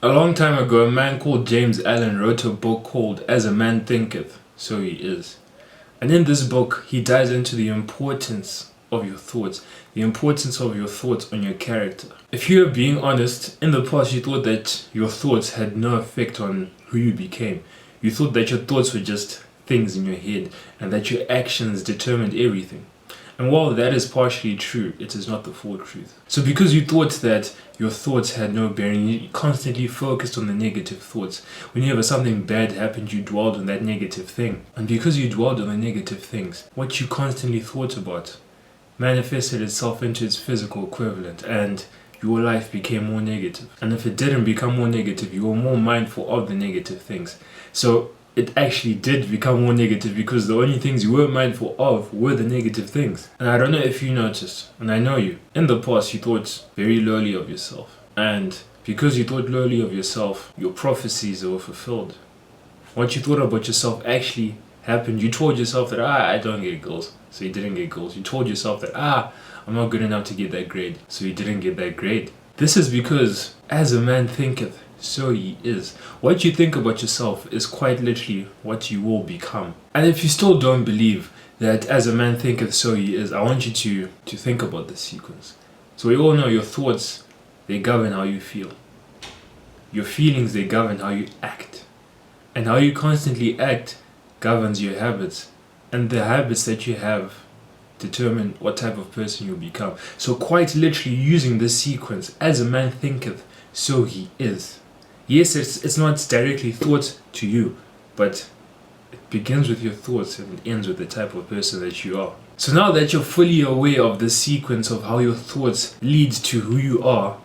A long time ago, a man called James Allen wrote a book called As a Man Thinketh, So He Is. And in this book, he dives into the importance of your thoughts, the importance of your thoughts on your character. If you are being honest, in the past you thought that your thoughts had no effect on who you became. You thought that your thoughts were just things in your head and that your actions determined everything. And while that is partially true, it is not the full truth. So because you thought that your thoughts had no bearing, you constantly focused on the negative thoughts. Whenever something bad happened, you dwelled on that negative thing. And because you dwelled on the negative things, what you constantly thought about manifested itself into its physical equivalent, and your life became more negative. And if it didn't become more negative, you were more mindful of the negative things. So it actually did become more negative because the only things you were mindful of were the negative things. And I don't know if you noticed, and I know you, in the past you thought very lowly of yourself. And because you thought lowly of yourself, your prophecies were fulfilled. What you thought about yourself actually happened. You told yourself that, I don't get goals, so you didn't get goals. You told yourself that, I'm not good enough to get that grade, so you didn't get that grade. This is because, as a man thinketh, so he is. What you think about yourself is quite literally what you will become. And if you still don't believe that as a man thinketh, so he is, I want you to think about this sequence. So we all know your thoughts, they govern how you feel. Your feelings, they govern how you act. And how you constantly act governs your habits. And the habits that you have determine what type of person you become. So quite literally using this sequence, as a man thinketh, so he is. Yes, it's not directly thought to you, but it begins with your thoughts and it ends with the type of person that you are. So now that you're fully aware of the sequence of how your thoughts lead to who you are,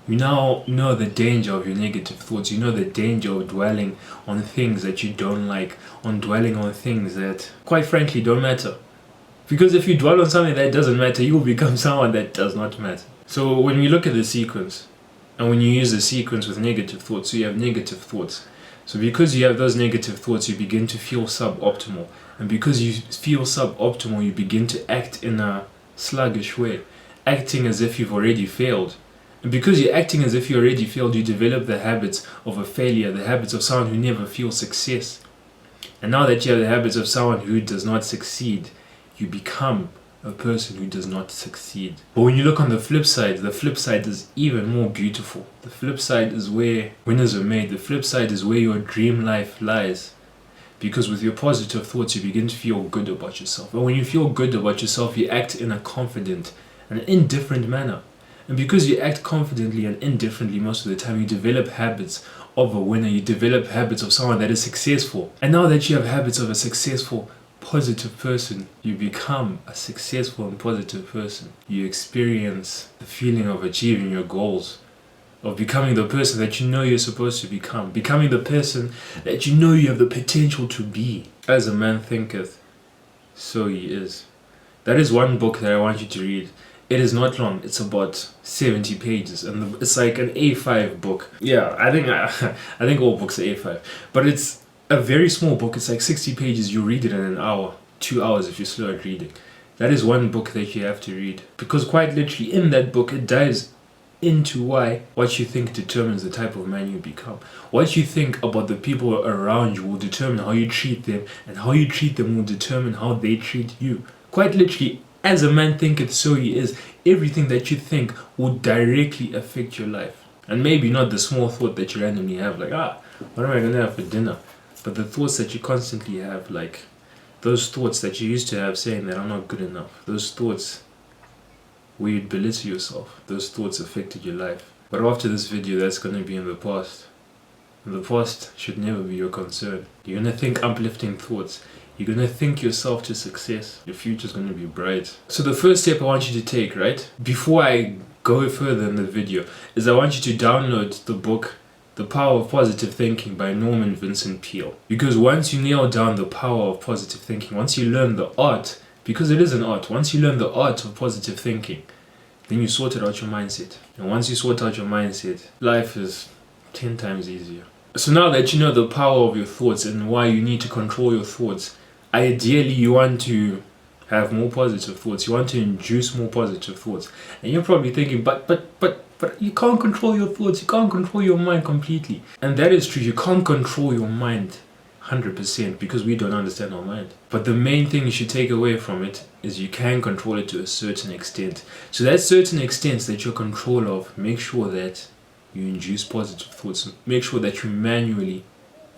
you now know the danger of your negative thoughts. You know the danger of dwelling on things that you don't like, on dwelling on things that, quite frankly, don't matter. Because if you dwell on something that doesn't matter, you will become someone that does not matter. So when we look at the sequence, and when you use the sequence with negative thoughts, so you have negative thoughts. So because you have those negative thoughts, you begin to feel suboptimal. And because you feel suboptimal, you begin to act in a sluggish way, acting as if you've already failed. And because you're acting as if you already failed, you develop the habits of a failure, the habits of someone who never feels success. And now that you have the habits of someone who does not succeed, you become a person who does not succeed. But when you look on the flip side is even more beautiful. The flip side is where winners are made. The flip side is where your dream life lies. Because with your positive thoughts, you begin to feel good about yourself. And when you feel good about yourself, you act in a confident and indifferent manner. And because you act confidently and indifferently most of the time, you develop habits of a winner. You develop habits of someone that is successful. And now that you have habits of a successful, positive person, you become a successful and positive person. You experience the feeling of achieving your goals, of becoming the person that you know you're supposed to become, becoming the person that you know you have the potential to be. As a man thinketh, so he is. That is one book that I want you to read. It is not long, it's about 70 pages, and it's like an A5 book. Yeah, I think all books are A5, but it's a very small book. It's like 60 pages. You read it in an hour, 2 hours if you're slow at reading. That is one book that you have to read, because quite literally in that book it dives into why what you think determines the type of man you become. What you think about the people around you will determine how you treat them, and how you treat them will determine how they treat you. Quite literally, as a man thinketh, so he is. Everything that you think will directly affect your life. And maybe not the small thought that you randomly have, like, what am I gonna have for dinner? But the thoughts that you constantly have, like those thoughts that you used to have saying that I'm not good enough, those thoughts where you'd belittle yourself, those thoughts affected your life. But after this video, that's going to be in the past. And the past should never be your concern. You're going to think uplifting thoughts. You're going to think yourself to success. Your future's going to be bright. So the first step I want you to take, right, before I go further in the video, is I want you to download the book The Power of Positive Thinking by Norman Vincent Peale. Because once you nail down the power of positive thinking, once you learn the art, because it is an art, once you learn the art of positive thinking, then you sorted out your mindset. And once you sort out your mindset, life is 10 times easier. So now that you know the power of your thoughts and why you need to control your thoughts, ideally you want to have more positive thoughts. You want to induce more positive thoughts. And you're probably thinking, but you can't control your thoughts. You can't control your mind completely. And that is true. You can't control your mind 100% because we don't understand our mind. But the main thing you should take away from it is you can control it to a certain extent. So that certain extent that you're control of, make sure that you induce positive thoughts. Make sure that you manually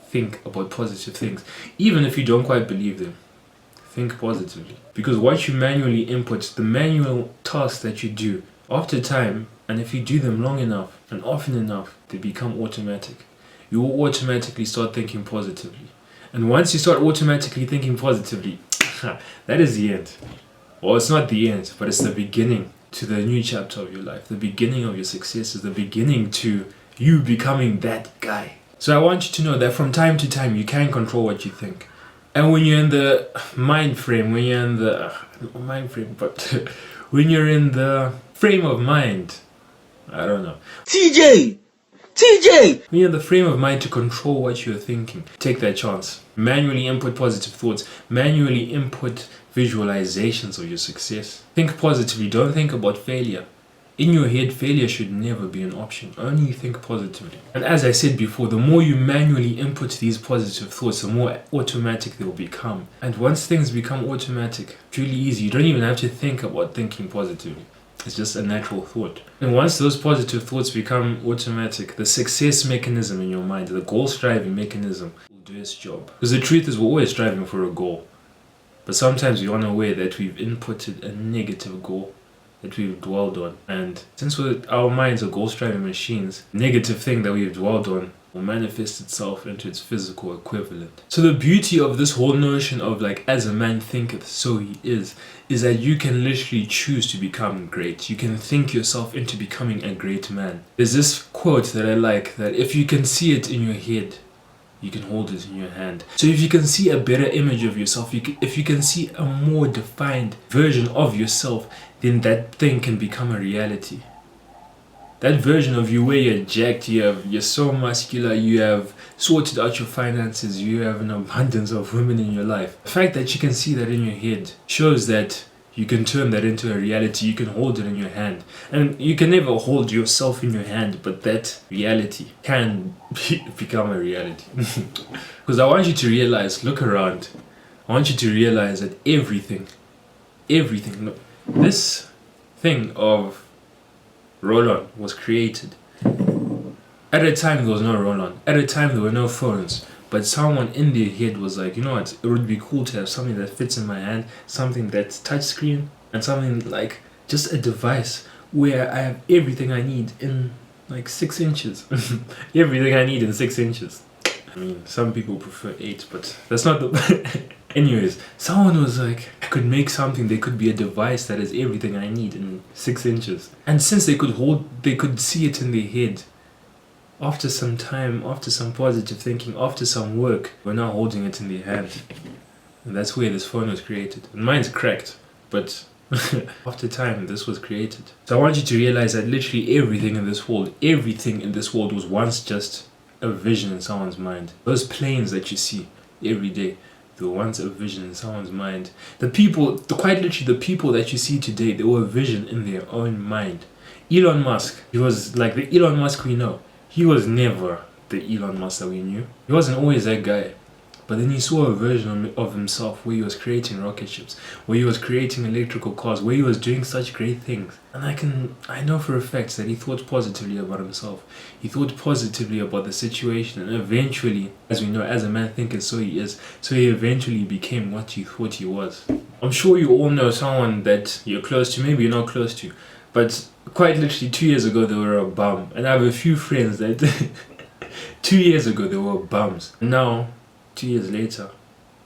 think about positive things. Even if you don't quite believe them, think positively. Because what you manually input, the manual tasks that you do, after time, and if you do them long enough and often enough, they become automatic. You will automatically start thinking positively. And once you start automatically thinking positively, that is the end. Well, it's not the end, but it's the beginning to the new chapter of your life. The beginning of your successes, the beginning to you becoming that guy. So I want you to know that from time to time, you can control what you think. And when you're in the mind frame, when you're in the when you're in the frame of mind, I don't know. TJ! When you're in the frame of mind to control what you're thinking, take that chance. Manually input positive thoughts. Manually input visualizations of your success. Think positively. Don't think about failure. In your head, failure should never be an option. Only think positively. And as I said before, the more you manually input these positive thoughts, the more automatic they will become. And once things become automatic, it's really easy. You don't even have to think about thinking positively. It's just a natural thought. And once those positive thoughts become automatic, the success mechanism in your mind, the goal striving mechanism, will do its job. Because the truth is, we're always striving for a goal. But sometimes we're unaware that we've inputted a negative goal that we've dwelled on. And since our minds are goal striving machines, the negative thing that we've dwelled on will manifest itself into its physical equivalent. So the beauty of this whole notion of like, as a man thinketh, so he is that you can literally choose to become great. You can think yourself into becoming a great man. There's this quote that I like, that if you can see it in your head, you can hold it in your hand. So if you can see a better image of yourself, if you can see a more defined version of yourself, then that thing can become a reality. That version of you where you're jacked, you're so muscular, you have sorted out your finances, you have an abundance of women in your life. The fact that you can see that in your head shows that you can turn that into a reality. You can hold it in your hand. And you can never hold yourself in your hand, but that reality can become a reality. Because I want you to realize, look around. I want you to realize that everything, look, this thing of roll-on was created. At a time there was no roll-on. At a time there were no phones. But someone in their head was like, you know what, it would be cool to have something that fits in my hand, something that's touchscreen, and something like just a device where I have everything I need in like 6 inches. Everything I need in 6 inches. I mean, some people prefer 8, but that's not the... Anyways, someone was like, I could make something, there could be a device that has everything I need in 6 inches. And since they could see it in their head, after some time, after some positive thinking, after some work, we're now holding it in their hand. And that's where this phone was created. And mine's cracked, but after time, this was created. So I want you to realize that literally everything in this world was once just a vision in someone's mind. Those planes that you see every day, they were once a vision in someone's mind. Quite literally the people that you see today, they were a vision in their own mind. Elon Musk, he was like the Elon Musk we know. He was never the Elon Musk that we knew. He wasn't always that guy. But then he saw a version of himself where he was creating rocket ships, where he was creating electrical cars, where he was doing such great things. And I know for a fact that he thought positively about himself. He thought positively about the situation, and eventually, as we know, as a man thinketh, so he is. So he eventually became what he thought he was. I'm sure you all know someone that you're close to, maybe you're not close to, but quite literally 2 years ago they were a bum. And I have a few friends that 2 years ago they were bums. Now, 2 years later,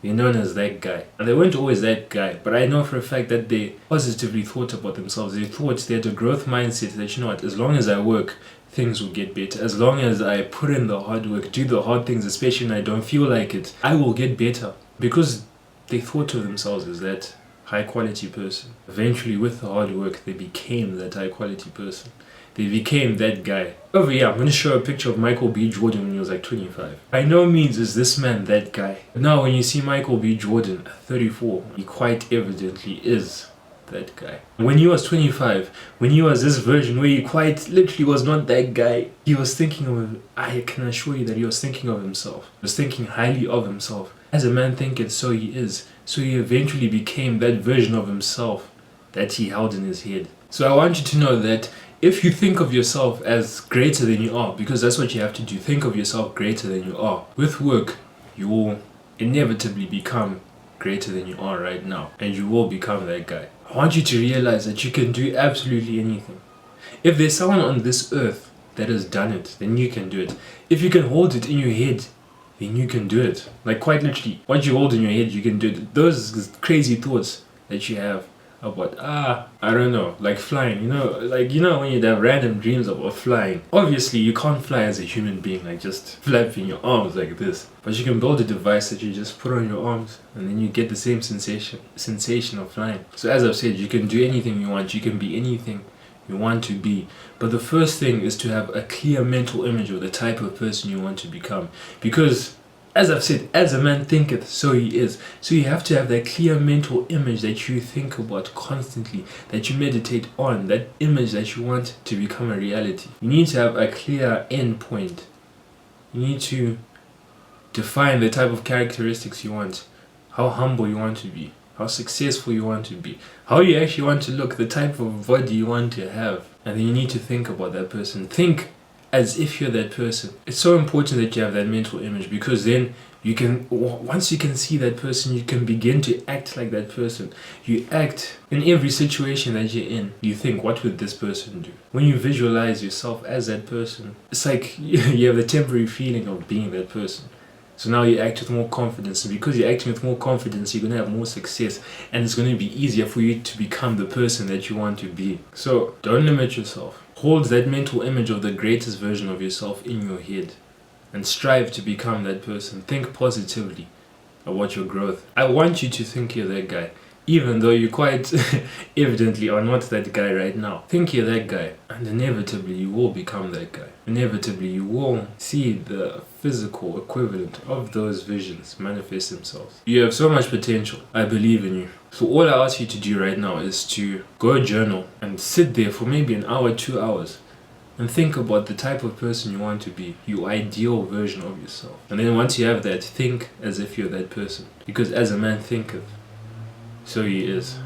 they're known as that guy. And they weren't always that guy, but I know for a fact that they positively thought about themselves. They had a growth mindset that, you know what, as long as I work, things will get better. As long as I put in the hard work, do the hard things, especially when I don't feel like it, I will get better. Because they thought of themselves as that high quality person. Eventually, with the hard work, they became that high quality person. they became that guy. Over here, I'm going to show a picture of Michael B. Jordan when he was like 25. By no means is this man that guy. Now, when you see Michael B. Jordan at 34, he quite evidently is that guy. When he was 25, when he was this version where he quite literally was not that guy, he was thinking of, I can assure you that he was thinking of himself. He was thinking highly of himself. As a man thinketh, so he is. So he eventually became that version of himself that he held in his head. So I want you to know that if you think of yourself as greater than you are, because that's what you have to do, think of yourself greater than you are. With work, you will inevitably become greater than you are right now, and you will become that guy. I want you to realize that you can do absolutely anything. If there's someone on this earth that has done it, then you can do it. If you can hold it in your head, then you can do it. Like quite literally, what you hold in your head, you can do it. Those crazy thoughts that you have about, I don't know, like flying, you know when you have random dreams about flying. Obviously, you can't fly as a human being, like just flapping your arms like this. But you can build a device that you just put on your arms, and then you get the same sensation of flying. So as I've said, you can do anything you want, you can be anything you want to be. But the first thing is to have a clear mental image of the type of person you want to become. Because as I've said, as a man thinketh, so he is. So you have to have that clear mental image that you think about constantly, that you meditate on, that image that you want to become a reality. You need to have a clear end point. You need to define the type of characteristics you want, how humble you want to be, how successful you want to be, how you actually want to look, the type of body you want to have. And then you need to think about that person. Think as if you're that person. It's so important that you have that mental image, because then you can, once you can see that person, you can begin to act like that person. You act in every situation that you're in. You think, what would this person do? When you visualize yourself as that person, it's like you have the temporary feeling of being that person. So now you act with more confidence, and because you're acting with more confidence, you're going to have more success, and it's going to be easier for you to become the person that you want to be. So don't limit yourself. Hold that mental image of the greatest version of yourself in your head and strive to become that person. Think positively about your growth. I want you to think you're that guy, even though you quite evidently are not that guy right now. Think you're that guy, and inevitably you will become that guy. Inevitably you will see the physical equivalent of those visions manifest themselves. You have so much potential. I believe in you. So all I ask you to do right now is to go journal and sit there for maybe an hour, 2 hours, and think about the type of person you want to be, your ideal version of yourself. And then once you have that, think as if you're that person. Because as a man thinketh, so he is.